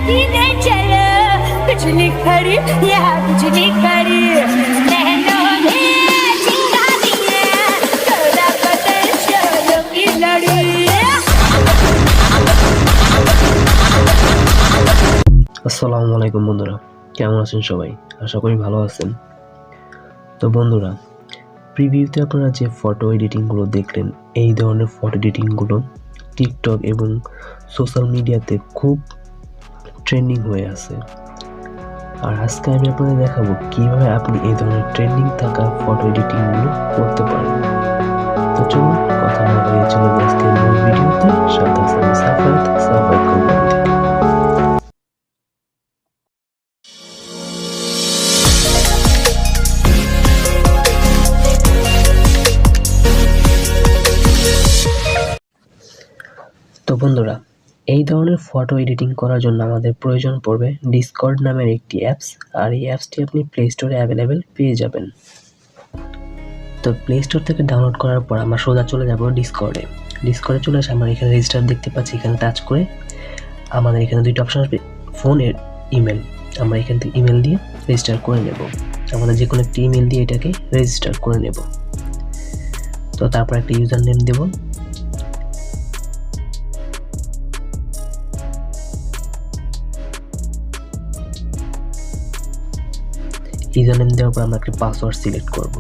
धीरे चलो बिजली खड़ी या बिजली खड़ी नैनों ने चिंगा दिए थोड़ा बदल चलो की लड़ी। আসসালামু আলাইকুম বন্ধুরা, কেমন আছেন সবাই? আশা করি ভালো আছেন। তো বন্ধুরা, প্রিভিউতে আপনারা যে ফটো এডিটিংগুলো দেখলেন, এই ধরনের ফটো এডিটিংগুলো টিকটক এবং সোশ্যাল মিডিয়াতে খুব ট্রেন্ডিং হয়ে আছে। আর আজকে আমি আপনাদের দেখাবো কীভাবে আপনি এই ধরনের ট্রেন্ডিং থাকা ফটো এডিটিংগুলো করতে পারেন। তো চলুন কথা না বলে চলে যাই আজকে মূল ভিডিওতে। সাথে আছে আমি সাফায়েত কোম্পানি থেকে। তো বন্ধুরা, এই ধরনের ফটো এডিটিং করার জন্য আমাদের প্রয়োজন পড়বে ডিসকর্ড নামের একটি অ্যাপস। আর এই অ্যাপসটি আপনি প্লে স্টোরে অ্যাভেলেবেল পেয়ে যাবেন। তো প্লে স্টোর থেকে ডাউনলোড করার পর আমরা সোজা চলে যাব ডিসকর্ডে। ডিসকর্ডে চলে এসে আমরা এখানে রেজিস্টার দেখতে পাচ্ছি, এখানে টাচ করে আমাদের এখানে দুইটা অপশন আসবে, ফোন এর ইমেল। আমরা এখান থেকে ইমেল দিয়ে রেজিস্টার করে নেব। আমাদের যে কোনো একটি ইমেল দিয়ে এটাকে রেজিস্টার করে নেব। তো তারপর একটা ইউজার নেম দেব। ইউজার নেম দেওয়ার পর আমরা একটা পাসওয়ার্ড সিলেক্ট করব।